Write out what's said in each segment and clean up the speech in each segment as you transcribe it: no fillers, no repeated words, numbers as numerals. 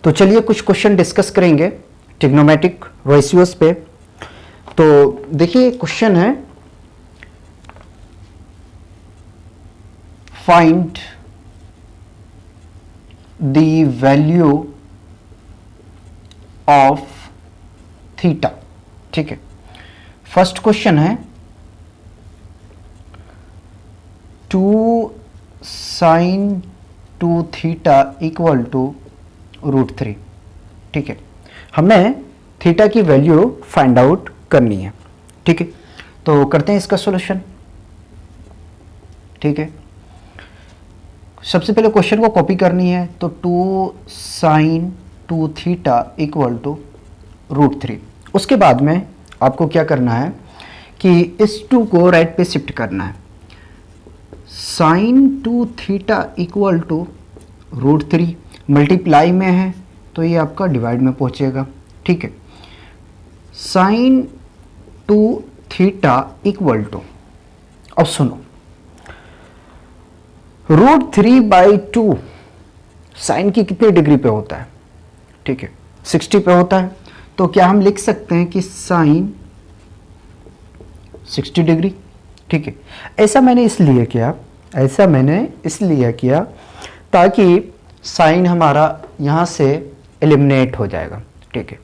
तो चलिए कुछ क्वेश्चन डिस्कस करेंगे ट्रिग्नोमेट्रिक रेशियोज पे। तो देखिए क्वेश्चन है, find the value of theta. ठीक है, फर्स्ट क्वेश्चन है 2 sin 2 थीटा इक्वल टू √3। ठीक है, हमें थीटा की वैल्यू फाइंड आउट करनी है। ठीक है, तो करते हैं इसका सॉल्यूशन। ठीक है, सबसे पहले क्वेश्चन को कॉपी करनी है, तो 2 sin 2 थीटा इक्वल टू √3। उसके बाद में आपको क्या करना है कि इस 2 को राइट पे शिफ्ट करना है। sin 2 theta equal to √3 multiply में है तो ये आपका डिवाइड में पहुंचेगा। ठीक है, sin 2 थीटा इक्वल टू, अब सुनो, √3/2 साइन की कितनी डिग्री पे होता है? ठीक है, 60 पे होता है। तो क्या हम लिख सकते हैं कि साइन 60 डिग्री। ठीक है, ऐसा मैंने इसलिए किया ताकि साइन हमारा यहाँ से एलिमिनेट हो जाएगा। ठीक है,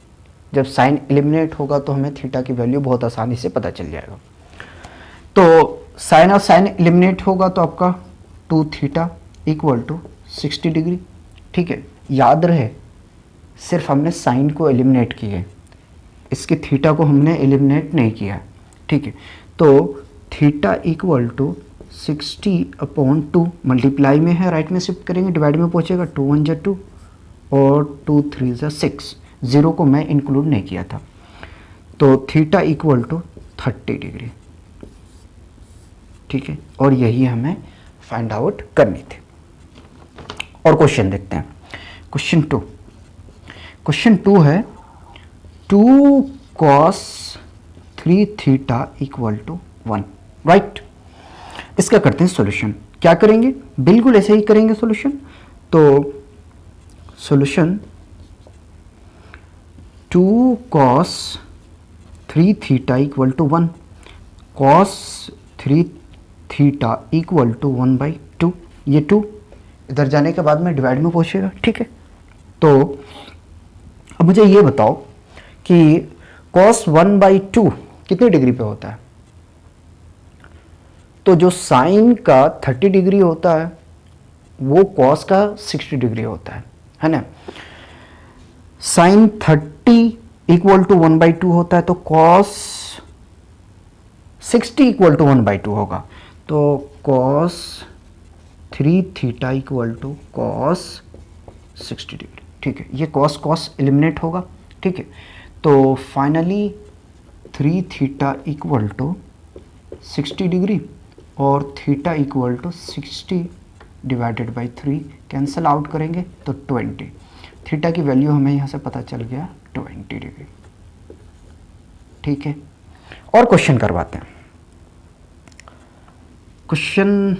जब साइन एलिमिनेट होगा तो हमें थीटा की वैल्यू बहुत आसानी से पता चल जाएगा। तो साइन और साइन एलिमिनेट होगा तो आपका 2 थीटा इक्वल टू 60 डिग्री। ठीक है, याद रहे सिर्फ हमने साइन को एलिमिनेट किया है, इसके थीटा को हमने एलिमिनेट नहीं किया। ठीक है, तो थीटा इक्वल टू 60/2 मल्टीप्लाई में है, राइट में शिफ्ट करेंगे, डिवाइड में पहुंचेगा। 2 1 जा 2 और 2 3 जा 6। जीरो को मैं इंक्लूड नहीं किया था, तो थीटा इक्वल टू 30 डिग्री। ठीक है, और यही हमें फाइंड आउट करनी थी। और क्वेश्चन देखते हैं, क्वेश्चन 2 है 2 cos 3 theta equal to 1। Right, इसका करते हैं सॉल्यूशन। क्या करेंगे? बिल्कुल ऐसे ही करेंगे सॉल्यूशन। तो solution 2 cos 3 theta equal to 1, cos 3 theta equal to 1/2। ये 2 इधर जाने के बाद में डिवाइड में पहुंचेगा। ठीक है, तो अब मुझे ये बताओ कि cos 1/2 कितनी डिग्री पे होता है? तो जो साइन का 30 डिग्री होता है वो cos का 60 डिग्री होता है ना। साइन 30 इक्वल टू 1/2 होता है, तो cos 60 इक्वल टू 1/2 होगा। तो cos 3 theta equal to cos 60 degree. ठीक है, ये cos एलिमिनेट होगा। ठीक है, तो finally 3 theta equal to 60 degree और theta equal to 60 divided by 3 cancel out करेंगे तो 20। थीटा की वैल्यू हमें यहाँ से पता चल गया 20 डिग्री। ठीक है, और क्वेश्चन करवाते हैं। क्वेश्चन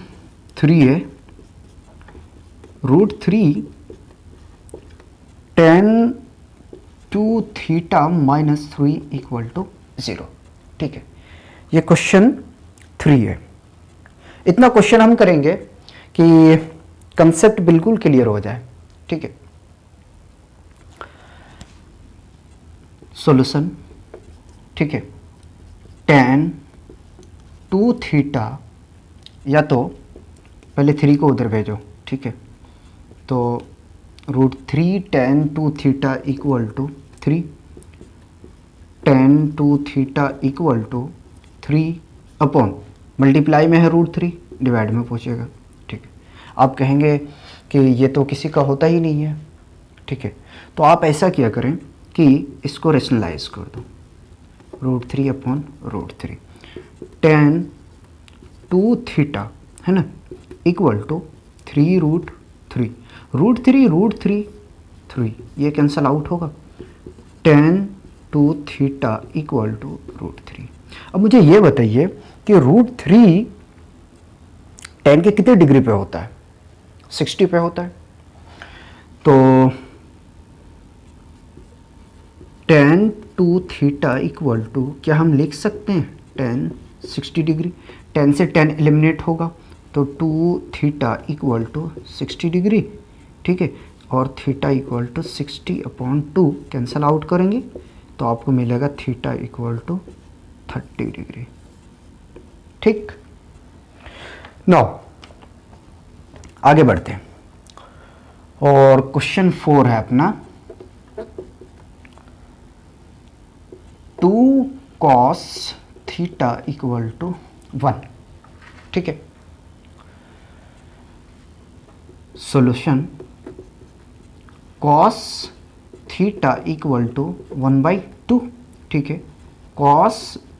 3 है √3 tan 2 थीटा -3 इक्वल टू 0। ठीक है, ये क्वेश्चन 3 है। इतना क्वेश्चन हम करेंगे कि कंसेप्ट बिल्कुल क्लियर हो जाए। ठीक है, सॉल्यूशन। ठीक है, tan 2 थीटा, या तो पहले 3 को उधर भेजो। ठीक है, तो √3 tan 2 theta equal to 3, tan 2 theta equal to 3 upon multiply में है √3, डिवाइड में पहुंचेगा। ठीक है, आप कहेंगे कि ये तो किसी का होता ही नहीं है। ठीक है, तो आप ऐसा किया करें कि इसको रेशनलाइज कर दो, √3 अपॉन √3 tan 2 थीटा है ना इक्वल टू 3√3, √3 ये कैंसल आउट होगा। tan 2 theta equal to √3। अब मुझे ये बताइए कि √3 tan के कितने डिग्री पे होता है? 60 पे होता है। तो tan two theta equal to, क्या हम लिख सकते हैं टेन 60 डिग्री, 10 से 10 एलिमिनेट होगा तो 2 थीटा इक्वल टू 60 डिग्री, ठीक है, और theta equal to 60/2 cancel out करेंगे तो आपको मिलेगा थीटा इक्वल टू 30 डिग्री, ठीक। नाउ आगे बढ़ते हैं और क्वेश्चन 4 है अपना 2 cos थीटा इक्वल टू 1, ठीक है। Solution cos theta equal to 1/2, ठीक है। cos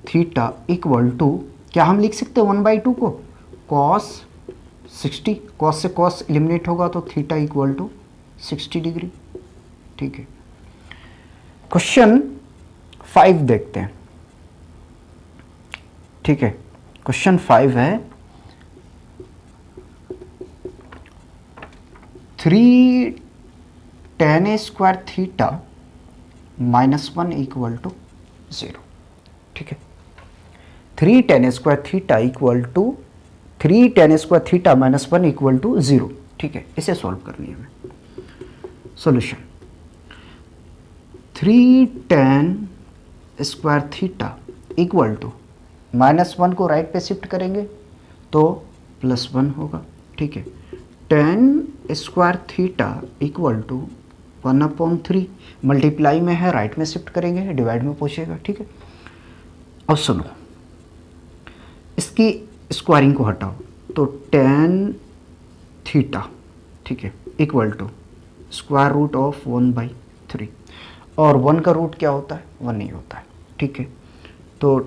थीटा इक्वल टू, क्या हम लिख सकते हैं 1/2 को cos 60, cos से cos एलिमिनेट होगा तो थीटा इक्वल टू 60 डिग्री, ठीक है। क्वेश्चन 5 देखते हैं, ठीक है। क्वेश्चन 5 है 3 tan square theta -1 equal to 0, ठीक है। 3 tan square theta equal to 3 tan square theta -1 equal to 0, ठीक है। इसे सॉल्व करनी है हमें। Solution 3 tan square theta equal to -1 को राइट पे शिफ्ट करेंगे तो +1 होगा, ठीक है। tan square theta equal to 1/3, multiply में है राइट में शिफ्ट करेंगे, डिवाइड में पूछेगा, ठीक है। अब सुनो, इसकी स्क्वायरिंग को हटाओ तो tan थीटा, ठीक है, equal to square root of 1/3, और 1 का रूट क्या होता है 1 नहीं होता है, ठीक है। तो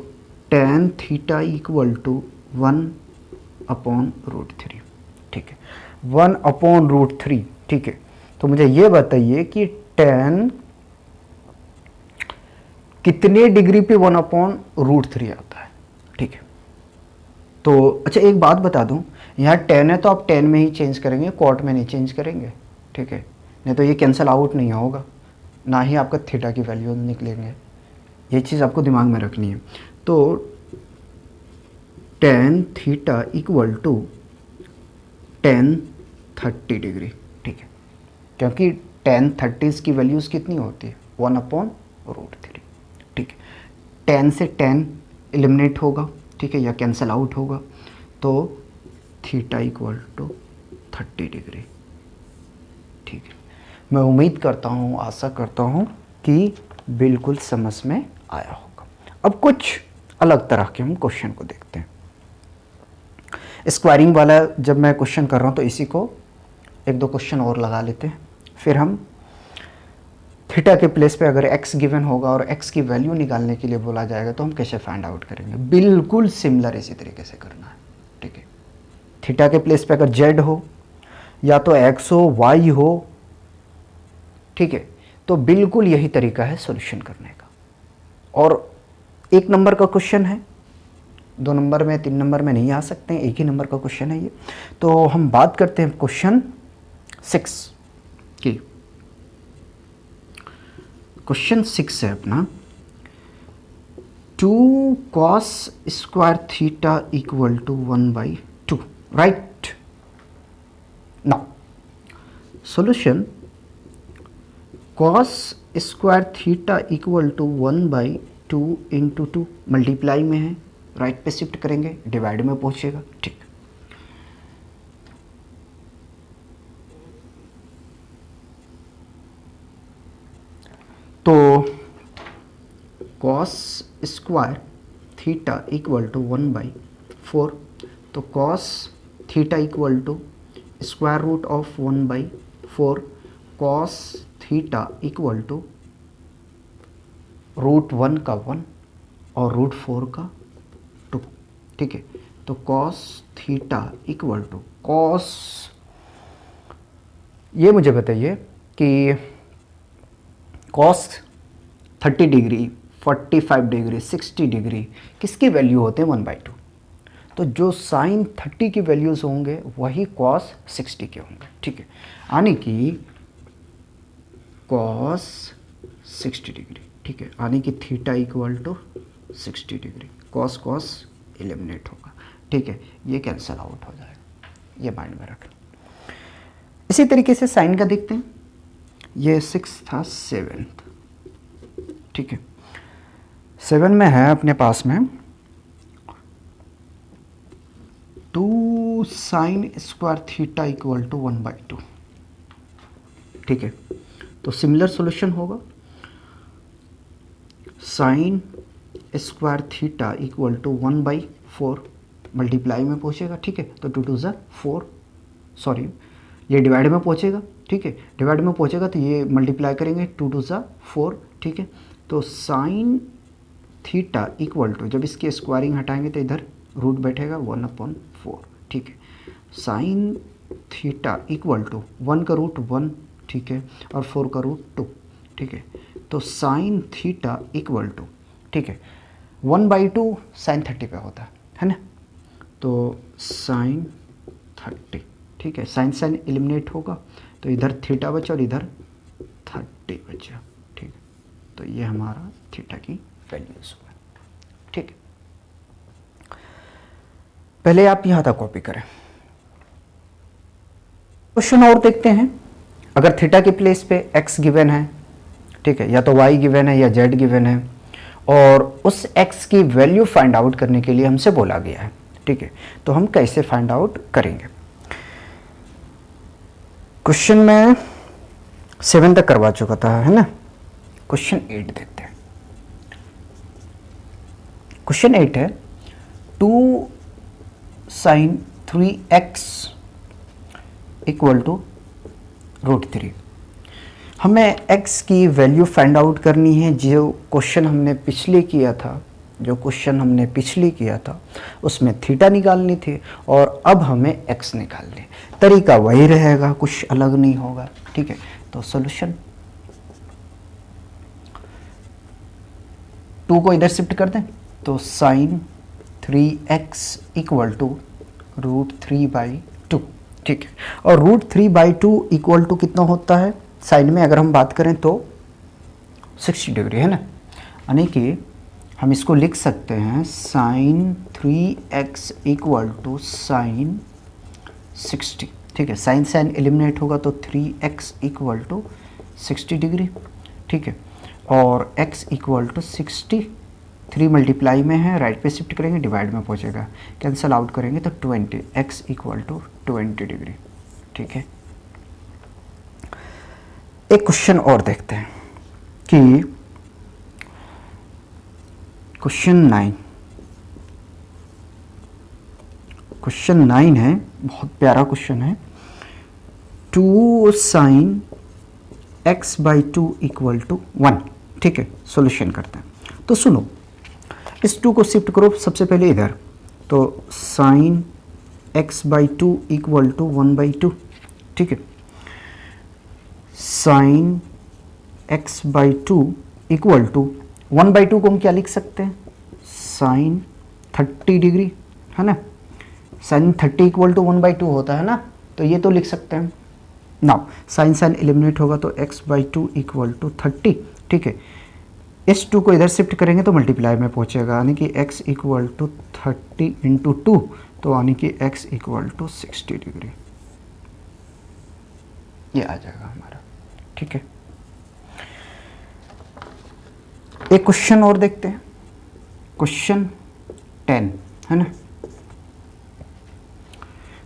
tan थीटा इक्वल टू 1/√3, ठीक है, 1/√3, ठीक है। तो मुझे ये बताइए कि tan कितने डिग्री पे 1/√3 आता है, ठीक है। तो अच्छा एक बात बता दूं, यहाँ tan है तो आप tan में ही चेंज करेंगे, कॉट में नहीं चेंज करेंगे, ठीक है, नहीं तो ये कैंसिल आउट नहीं होगा, ना ही आपका थीटा की वैल्यू निकलेंगे, ये चीज़ आपको दिमाग में रखनी है। तो tan theta equal to tan 30 degree, ठीक है, क्योंकि tan 30 की वैल्यूज़ कितनी होती है 1/√3, ठीक है। tan से tan एलिमिनेट होगा, ठीक है, या कैंसिल आउट होगा तो थीटा इक्वल टू 30 डिग्री, ठीक है। मैं उम्मीद करता हूँ, आशा करता हूँ कि बिल्कुल समझ में आया होगा। अब कुछ अलग तरह के हम क्वेश्चन को देखते हैं। स्क्वायरिंग वाला जब मैं क्वेश्चन कर रहा हूँ तो इसी को एक दो क्वेश्चन और लगा लेते हैं, फिर हम थीटा के प्लेस पे अगर x गिवन होगा और x की वैल्यू निकालने के लिए बोला जाएगा तो हम कैसे फाइंड आउट करेंगे। बिल्कुल सिमिलर इसी तरीके से करना है, ठीक है। थीटा के प्लेस पे अगर z हो या तो x हो y हो, ठीक है, तो बिल्कुल यही तरीका है सॉल्यूशन करने का। और 1 नंबर का क्वेश्चन है, 2 नंबर में 3 नंबर में नहीं आ सकते हैं, 1 ही नंबर का क्वेश्चन है ये। तो हम बात करते हैं क्वेश्चन 6 की। क्वेश्चन 6 है अपना 2 cos square theta equal to 1/2, right. Now solution cos square theta equal to 1/2 into 2, multiply में है राइट पे शिफ्ट करेंगे, डिवाइड में पहुंचेगा, ठीक। तो cos square theta equal to 1/4, तो cos theta equal to square root of 1/4, cos theta equal to √1 का 1 और √4 का 2, ठीक है। तो cos theta equal to cos, ये मुझे बताइए कि cos 30 डिग्री, 45 डिग्री, 60 डिग्री किसकी वैल्यू होते हैं 1/2। तो जो साइन 30 की वैल्यूज़ होंगे वही cos 60 के होंगे, ठीक है। यानी कि cos 60 डिग्री, ठीक है, यानी कि theta equal to 60 degree, cos cos eliminate होगा, ठीक है, ये कैंसिल आउट हो जाएगा, ये माइंड में रखें। इसी तरीके से साइन का देखते हैं, ये 6 था 7th, ठीक है, 7 में है अपने पास में 2 sine square theta equal to 1/2, ठीक है, तो सिमिलर सॉल्यूशन होगा, sine square theta equal to 1/4 multiply में पहुंचेगा, ठीक है, तो 2 2 ज़ा 4, सॉरी ये डिवाइड में पहुंचेगा, ठीक है, डिवाइड में पहुंचेगा तो ये मल्टीप्लाई करेंगे 2 2 ज़ा 4, ठीक है, तो साइन थीटा इक्वल टू, जब इसकी स्क्वायरिंग हटाएंगे तो इधर रूट बैठेगा 1/4, ठीक है, साइन थीटा इक्वल टू 1 का रूट 1, ठीक है, और 4 का रूट 2, ठीक है, तो साइन थीटा इक्वल टू, ठीक है, 1/2 साइन 30 पे होता है ना, तो साइन 30, ठीक है, साइन साइन एलिमिनेट होगा तो इधर थीटा बचा और इधर 30 बचा, ठीक है, तो ये हमारा थीटा की वैल्यूज हुआ, ठीक है। पहले आप यहाँ तक कॉपी करें। क्वेश्चन और देखते हैं, अगर थीटा के प्लेस पे x गिवन है, ठीक है, या तो y गिवन है या z गिवन है, और उस x की वैल्यू फाइंड आउट करने के लिए हमसे बोला गया है, ठीक है, तो हम कैसे फाइंड आउट करेंगे। क्वेश्चन में 7 तक करवा चुका था, है ना, क्वेश्चन 8 देखते हैं। क्वेश्चन 8 है 2 साइन 3x इक्वल टू √3। हमें x की वैल्यू फाइंड आउट करनी है। जो क्वेश्चन हमने पिछले किया था उसमें थीटा निकालनी थी और अब हमें x निकालनी। तरीका वही रहेगा, कुछ अलग नहीं होगा, ठीक है। तो सॉल्यूशन 2 को इधर शिफ्ट कर दें तो साइन 3x इक्वल टू √3/2, ठीक है। और √3/2 इक्वल टू कितना होता है साइन में, अगर हम बात करें तो 60 डिग्री, है ना। यानी कि हम इसको लिख सकते हैं sign 3x equal to sign 60, ठीक है। साइन साइन एलिमिनेट होगा तो 3x इक्वल टू 60 डिग्री, ठीक है। और x इक्वल टू 60, 3 मल्टीप्लाई में है, राइट पे शिफ्ट करेंगे, डिवाइड में पहुंचेगा, कैंसिल आउट करेंगे तो 20, x इक्वल टू 20 डिग्री, ठीक है। एक क्वेश्चन और देखते हैं कि क्वेश्चन 9 है, बहुत प्यारा क्वेश्चन है। 2 साइन x/2 इक्वल टू 1, ठीक है। सॉल्यूशन करते हैं तो सुनो, इस 2 को शिफ्ट करो सबसे पहले इधर, तो साइन x/2 इक्वल टू 1/2, ठीक है। साइन x/2 इक्वल टू 1/2 को हम क्या लिख सकते हैं, साइन 30 डिग्री, है ना। साइन 30 इक्वल टू 1/2 होता है ना, तो ये तो लिख सकते हैं ना। साइन साइन एलिमिनेट होगा तो x/2 इक्वल टू 30, ठीक है। इस 2 को इधर शिफ्ट करेंगे तो मल्टीप्लाई में पहुंचेगा, यानी कि x इक्वल टू 30 इंटू 2, तो यानी कि x इक्वल टू 60 डिग्री, ये आ जाएगा हमारा, ठीक है। एक क्वेश्चन और देखते हैं, क्वेश्चन 10, है ना।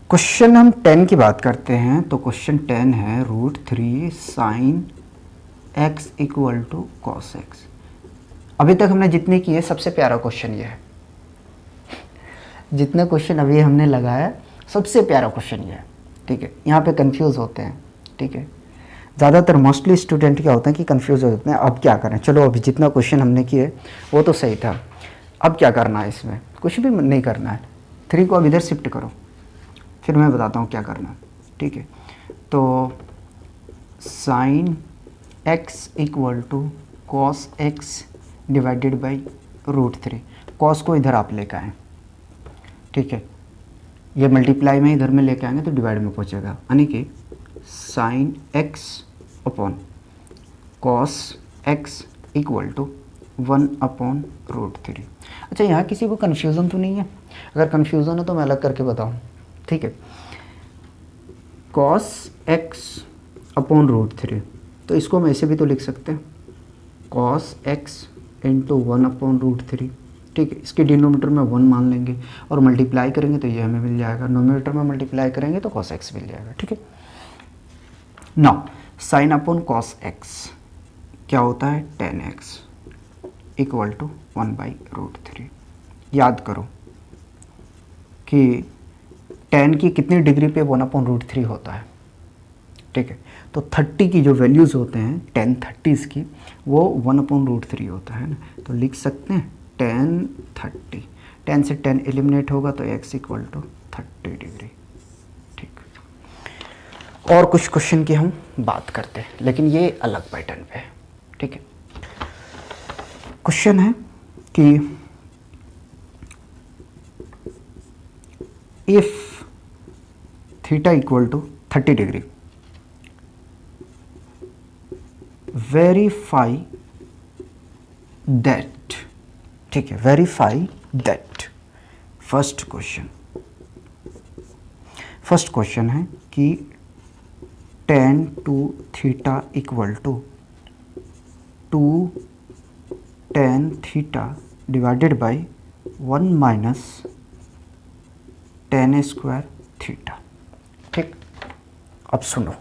क्वेश्चन हम 10 की बात करते हैं तो क्वेश्चन 10 है √3 sine x equal to cos x। अभी तक हमने जितने किए सबसे प्यारा क्वेश्चन ये है, जितने क्वेश्चन अभी हमने लगाया सबसे प्यारा क्वेश्चन ये है, ठीक है। यहाँ पे कंफ्यूज होते हैं, ठीक है। ज़्यादातर मोस्टली स्टूडेंट क्या होते हैं कि कंफ्यूज हो जाते हैं, अब क्या करें। चलो अभी जितना क्वेश्चन हमने किए वो तो सही था, अब क्या करना है, इसमें कुछ भी नहीं करना है। 3 को अब इधर शिफ्ट करो, फिर मैं बताता हूँ क्या करना है, ठीक है। तो sine x equal to cos x divided by √3, cos को इधर आप लेकर आएँ, ठीक है। ये मल्टीप्लाई में इधर में लेके आएंगे तो डिवाइड में पहुँचेगा, यानी कि sine x upon cos x equal to 1/√3। अच्छा, यहाँ किसी को कन्फ्यूज़न तो नहीं है? अगर कन्फ्यूज़न है तो मैं अलग करके बताऊँ, ठीक है। cos x/√3, तो इसको हम ऐसे भी तो लिख सकते हैं, cos x इंटू 1/√3, ठीक है। इसके डिनोमीटर में 1 मान लेंगे और मल्टीप्लाई करेंगे तो ये हमें मिल जाएगा, नोमीनेटर में मल्टीप्लाई करेंगे तो cos x मिल जाएगा, ठीक है। Now sine upon cos x क्या होता है, tan x इक्वल टू 1/√3। याद करो कि tan की कितनी डिग्री पे 1/√3 होता है, ठीक है। तो 30 की जो वैल्यूज़ होते हैं tan 30 की, वो 1/√3 होता है ना। तो लिख सकते हैं tan 30, tan से tan एलिमिनेट होगा तो x इक्वल टू 30 डिग्री, ठीक। और कुछ क्वेश्चन की हम बात करते हैं, लेकिन ये अलग पैटर्न पे है, ठीक है। क्वेश्चन है कि if theta equal to 30 degree, verify that, ठीक है, वेरीफाई दैट। फर्स्ट क्वेश्चन है कि tan two theta equal to 2 tan थीटा divided by 1 minus tan square theta, ठीक। अब सुनो,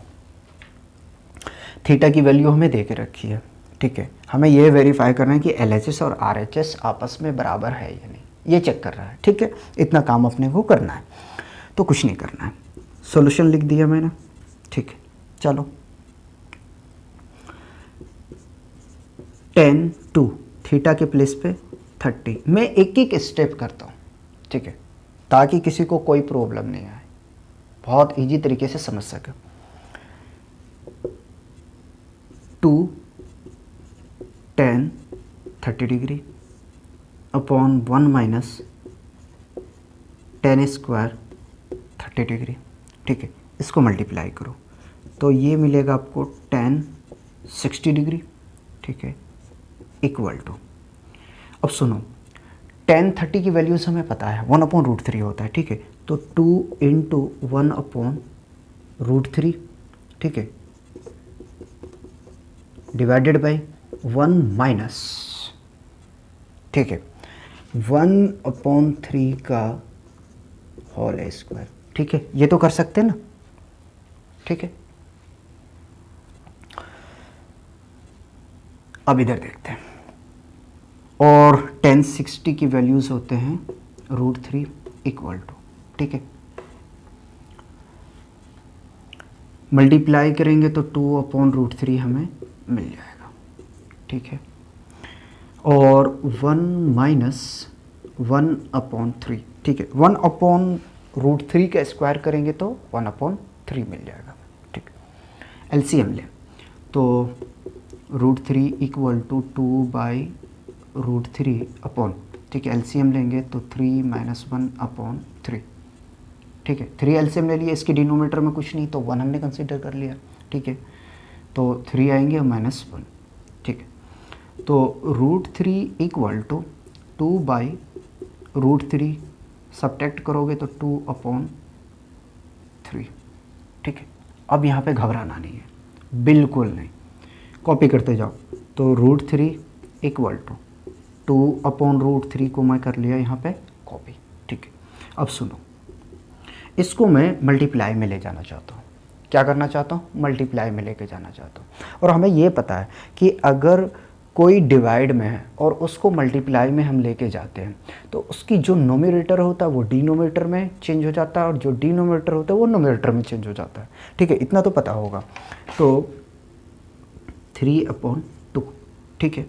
थीटा की वैल्यू हमें दे के रखी है, ठीक है। हमें ये वेरीफाई करना है कि LHS और RHS आपस में बराबर है या नहीं, ये चेक कर रहा है, ठीक है। इतना काम अपने को करना है, तो कुछ नहीं करना है। सॉल्यूशन लिख दिया मैंने, ठीक है। चलो, tan टू थीटा के प्लेस पे 30, मैं एक एक स्टेप करता हूँ, ठीक है, ताकि किसी को कोई प्रॉब्लम नहीं आए, बहुत इजी तरीके से समझ सके। 2 tan 30 degree upon 1 minus tan square 30 degree, ठीक है। इसको मल्टीप्लाई करो तो ये मिलेगा आपको tan 60 डिग्री, ठीक है, इक्वल टू, अब सुनो, tan 30 की वैल्यूज हमें पता है 1/√3 होता है, ठीक है। तो 2 इंटू 1/√3, ठीक है, डिवाइडेड बाई 1 माइनस, ठीक है, 1/3 का होल स्क्वायर, ठीक है। ये तो कर सकते हैं ना, ठीक है। अब इधर देखते हैं, और tan 60 की वैल्यूज होते हैं √3 इक्वल टू, ठीक है। मल्टीप्लाई करेंगे तो 2/√3 हमें मिल जाएगा, ठीक है। और 1 माइनस 1/3, ठीक है। 1/√3 का स्क्वायर करेंगे तो 1/3 मिल जाएगा, ठीक। LCM ले तो √3 इक्वल टू 2/√3 अपॉन, ठीक है, LCM लेंगे तो 3 माइनस 1/3, ठीक है। 3 LCM ले लिया, इसके डिनोमीटर में कुछ नहीं तो 1 हमने कंसिडर कर लिया, ठीक है। तो 3 आएंगे -1, ठीक है। तो √3 इक्वल टू 2/√3 सब्ट्रैक्ट करोगे तो 2/3, ठीक है। अब यहाँ पे घबराना नहीं है, बिल्कुल नहीं, कॉपी करते जाओ। तो √3 इक्वल टू 2/√3 को मैं कर लिया यहाँ पे कॉपी, ठीक है। अब सुनो, इसको मैं मल्टीप्लाई में ले जाना चाहता हूँ। क्या करना चाहता हूँ? मल्टीप्लाई में लेके जाना चाहता हूँ। और हमें ये पता है कि अगर कोई डिवाइड में है और उसको मल्टीप्लाई में हम लेके जाते हैं तो उसकी जो नोमिनेटर होता है वो डिनोमिनेटर में चेंज हो जाता है और जो डिनोमिनेटर होता है वो नोमिनेटर में चेंज हो जाता है, ठीक है। इतना तो पता होगा। तो 3/2, ठीक है।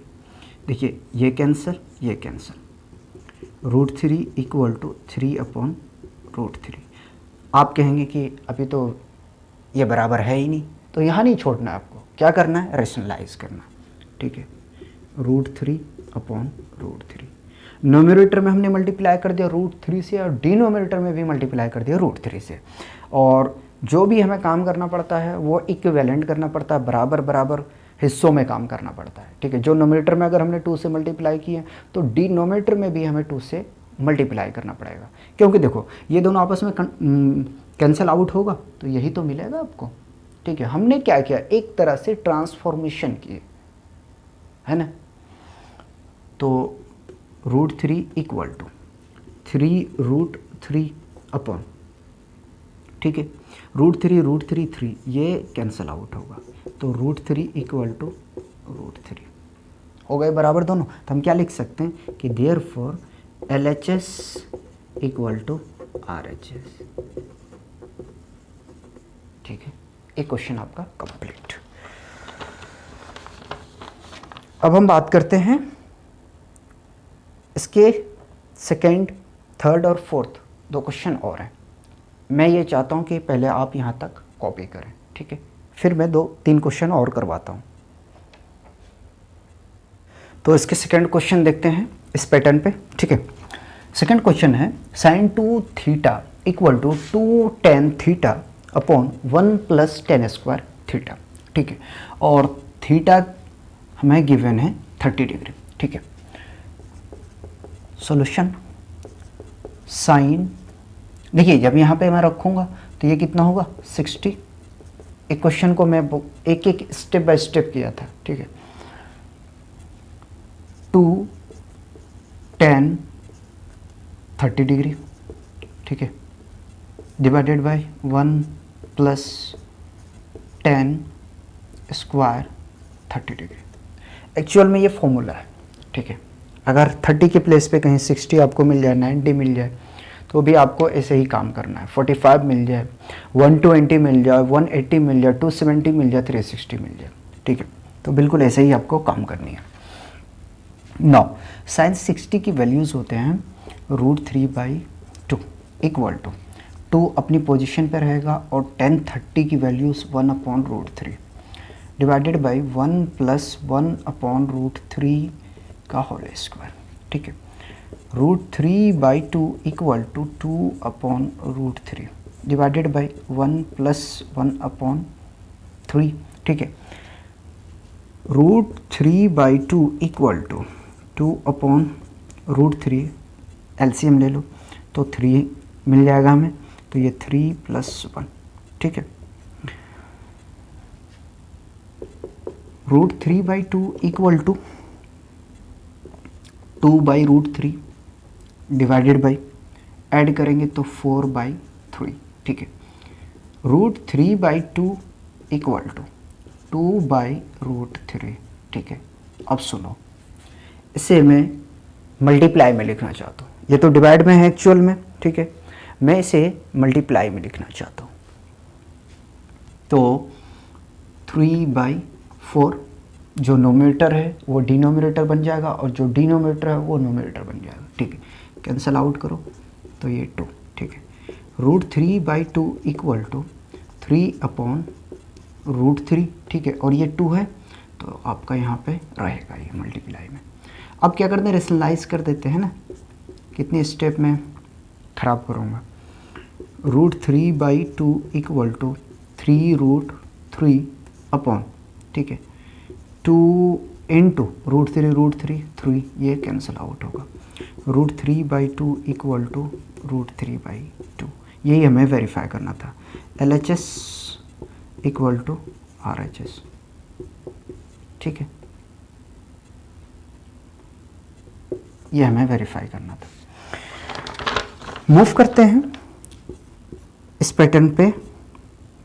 देखिए ये कैंसिल, ये कैंसिल, √3 इक्वल टू 3/√3। आप कहेंगे कि अभी तो ये बराबर है ही नहीं, तो यहाँ नहीं छोड़ना है आपको, क्या करना है? रेशनलाइज करना, ठीक है। √3/√3 नोमिनेटर में हमने मल्टीप्लाई कर दिया √3 से और डिनोमिनेटर में भी मल्टीप्लाई कर दिया √3 से, और जो भी हमें काम करना पड़ता है वो इक्विवेलेंट करना पड़ता है, बराबर बराबर हिस्सों में काम करना पड़ता है, ठीक है। जो नोमिनेटर में अगर हमने 2 से मल्टीप्लाई किए तो डिनोमिनेटर में भी हमें 2 से मल्टीप्लाई करना पड़ेगा, क्योंकि देखो ये दोनों आपस में कैंसिल आउट होगा तो यही तो मिलेगा आपको, ठीक है। हमने क्या किया, एक तरह से ट्रांसफॉर्मेशन किए, है ना। तो √3 इक्वल टू 3√3 अपॉन, ठीक है, √3 3 ये कैंसिल आउट होगा, तो √3 इक्वल टू √3 हो गए बराबर दोनों। तो हम क्या लिख सकते हैं कि therefore LHS equal to RHS, ठीक है। एक क्वेश्चन आपका कंप्लीट। अब हम बात करते हैं इसके सेकंड, थर्ड और फोर्थ 2 क्वेश्चन और हैं। मैं ये चाहता हूँ कि पहले आप यहाँ तक कॉपी करें, ठीक है, फिर मैं 2-3 क्वेश्चन और करवाता हूँ। तो इसके सेकंड क्वेश्चन देखते हैं इस पैटर्न पे, ठीक है। सेकंड क्वेश्चन है sin 2 theta equal to 2 tan theta upon 1 plus tan square theta, ठीक है। और थीटा हमें गिवन है 30 डिग्री, ठीक है। सॉल्यूशन साइन, देखिए जब यहाँ पे मैं रखूँगा तो ये कितना होगा 60। एक क्वेश्चन को मैं एक एक स्टेप बाय स्टेप किया था, ठीक है। 2 tan 30 डिग्री, ठीक है, divided by 1 plus tan square 30 degree. Actual में ये फॉर्मूला है, ठीक है। अगर 30 के प्लेस पे कहीं 60 आपको मिल जाए, 90 मिल जाए, तो भी आपको ऐसे ही काम करना है। 45 मिल जाए, 120 मिल जाए, 180 मिल जाए, 270 मिल जाए, 360 मिल जाए, ठीक है। तो बिल्कुल ऐसे ही आपको काम करनी है। नौ साइन 60 की वैल्यूज़ होते हैं √3/2 इक्वल टू 2 अपनी पोजीशन पे रहेगा और tan 30 की वैल्यूज़ 1/√3 डिवाइडेड बाई 1 प्लस 1/√3 का होल स्क्वायर, ठीक है। √3/2 equal to 2/√3 divided by 1 plus 1/3, ठीक है। √3/2 इक्वल टू 2/√3, एलसीएम ले लो तो 3 मिल जाएगा हमें, तो ये 3 + 1, ठीक है। √3/2 equal to 2/√3 divided by, add करेंगे तो 4/3, ठीक है। √3/2 इक्वल टू 2/√3, ठीक है। अब सुनो, इसे मैं मल्टीप्लाई में लिखना चाहता हूँ। ये तो डिवाइड में है एक्चुअल में, ठीक है। मैं इसे मल्टीप्लाई में लिखना चाहता हूँ, तो 3/4 जो नोमिनेटर है वो डिनोमिनेटर बन जाएगा और जो डिनोमिनेटर है वो नोमिनेटर बन जाएगा, ठीक है। कैंसल आउट करो तो ये 2, ठीक है। √3/2 इक्वल टू 3/√3, ठीक है। और ये 2 है तो आपका यहाँ पे रहेगा ये मल्टीप्लाई में। अब क्या करते हैं, रेशनलाइज कर देते हैं ना। कितने स्टेप में ख़राब करूँगा। √3/2 इक्वल टू 3√3 अपॉन, ठीक है, 2 इंटू √3 3, ये कैंसिल आउट होगा। √3/2 इक्वल टू √3/2, यही हमें वेरीफाई करना था। LHS इक्वल टू RHS, ठीक है, ये हमें वेरीफाई करना था। मूव करते हैं इस पैटर्न पे।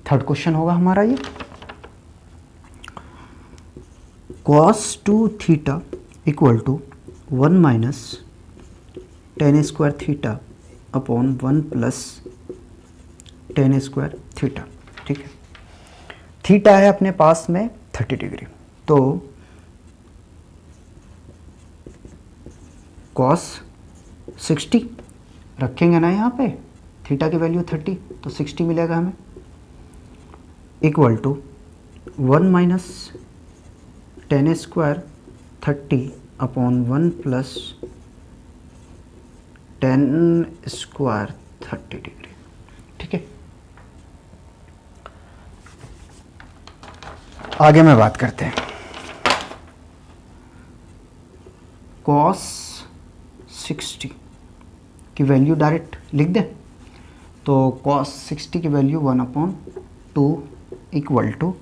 थर्ड क्वेश्चन होगा हमारा ये, cos 2 theta equal to 1 minus tan square theta upon 1 plus tan square theta, ठीक है। थीटा है अपने पास में 30 डिग्री, तो cos 60 रखेंगे ना यहाँ पे, थीटा की वैल्यू 30 तो 60 मिलेगा हमें, equal to 1 minus tan square 30 upon 1 plus tan square 30 degree, ठीक है। आगे में बात करते हैं। cos 60 की वैल्यू डायरेक्ट लिख दें, तो cos 60 की वैल्यू 1/2 इक्वल टू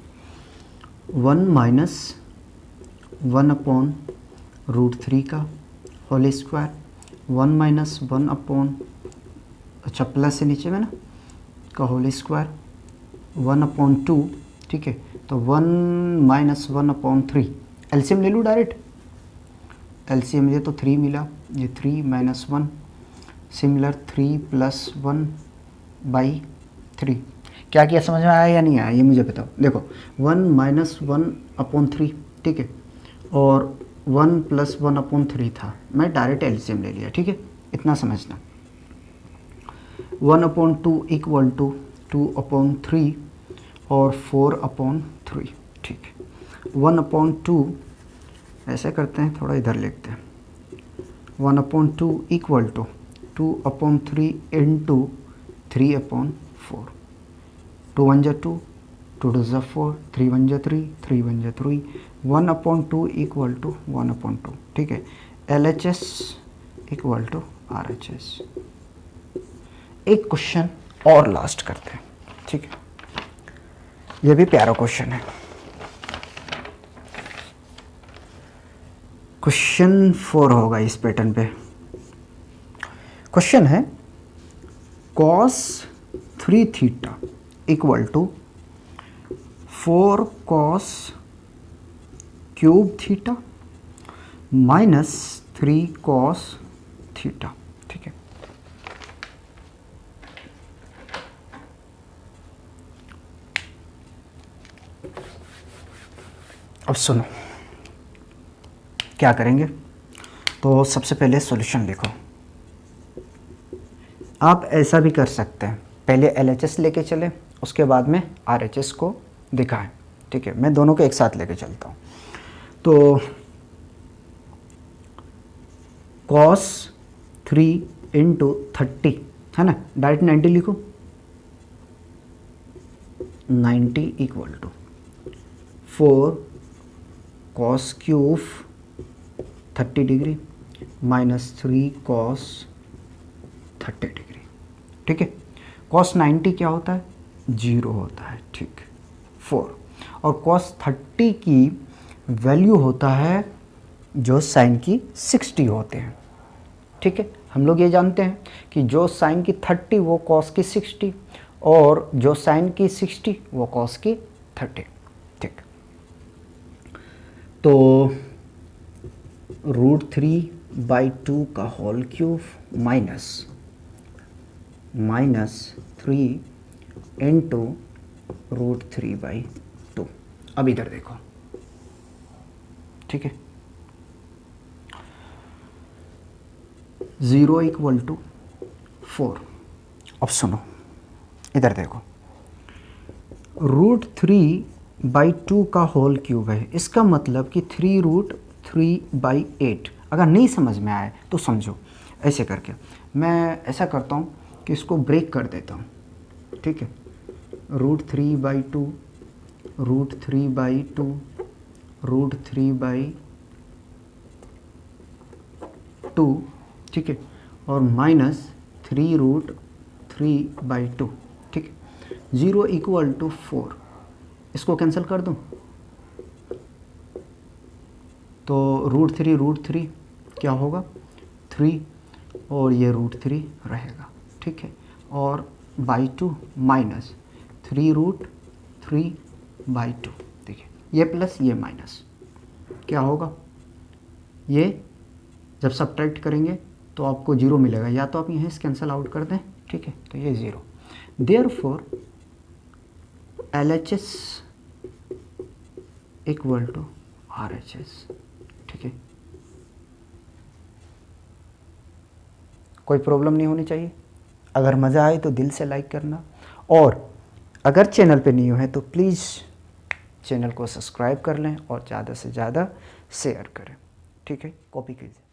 1 माइनस 1/√3 का होल स्क्वायर, 1 माइनस 1 अच्छा प्लस है नीचे में ना का होल स्क्वायर, 1/2, ठीक है। तो 1 माइनस 1/3, एलसीएम ले लूँ डायरेक्ट, एलसीएम मुझे तो 3 मिला, ये 3 माइनस 1 सिमिलर 3 प्लस 1/3। क्या किया, समझ में आया या नहीं आया ये मुझे बताओ। देखो 1 माइनस 1/3, ठीक है, और 1 प्लस 1/3 था, मैं डायरेक्ट एलसीएम ले लिया, ठीक है, इतना समझना। 1/2 इक्वल टू 2/3 और 4/3, ठीक है। 1/2 ऐसे करते हैं, थोड़ा इधर लिखते हैं, 1/2 इक्वल टू 2/3 इंटू 3/4, 2 1 जा 2, 2 2 जा 4, 3 1 जा 3, 3 1 जा 3, 1/2 इक्वल टू 1/2, ठीक है। LHS equal to RHS। एक क्वेश्चन और लास्ट करते हैं, ठीक है, ये भी प्यारा क्वेश्चन है। क्वेश्चन 4 होगा इस पैटर्न पे। क्वेश्चन है cos 3 theta equal to 4 cos cube theta minus 3 cos theta, ठीक है। अब सुनो क्या करेंगे। तो सबसे पहले सॉल्यूशन लिखो। आप ऐसा भी कर सकते हैं, पहले LHS लेके चले, उसके बाद में RHS को दिखाएं, ठीक है। मैं दोनों को एक साथ लेके चलता हूँ। तो cos 3 इंटू 30 है ना, डायरेक्ट 90 लिखो, 90 equal to 4 cos cube 30 degree minus 3 cos 30 degree, ठीक है। cos 90 क्या होता है, 0 होता है, ठीक, 4, और cos 30 की वैल्यू होता है जो साइन की 60 होते हैं, ठीक है। हम लोग ये जानते हैं कि जो साइन की 30 वो cos की 60, और जो साइन की 60 वो cos की 30, ठीक। तो √3/2 का होल क्यूब माइनस 3 इंटू √3/2। अब इधर देखो, ठीक है, 0 इक्वल टू 4। अब सुनो इधर देखो, √3/2 का होल क्यूब है, इसका मतलब कि 3√3/8। अगर नहीं समझ में आए तो समझो ऐसे करके, मैं ऐसा करता हूँ कि इसको ब्रेक कर देता हूँ, ठीक है। √3/2 √3/2 √3/2, ठीक है, और माइनस 3√3/2, ठीक है। 0 इक्वल टू 4, इसको कैंसिल कर दूँ तो √3 क्या होगा, 3, और ये √3 रहेगा, ठीक है, और /2 माइनस 3√3/2, ठीक है। ये प्लस ये माइनस क्या होगा, ये जब सब्ट्रैक्ट करेंगे तो आपको 0 मिलेगा, या तो आप यहाँ से कैंसिल आउट कर दें, ठीक है, तो ये 0। Therefore LHS equal to RHS, ठीक है। कोई प्रॉब्लम नहीं होनी चाहिए। अगर मज़ा आए तो दिल से लाइक करना, और अगर चैनल पे न्यू है तो प्लीज़ चैनल को सब्सक्राइब कर लें और ज़्यादा से ज़्यादा शेयर करें, ठीक है। कॉपी कीजिए।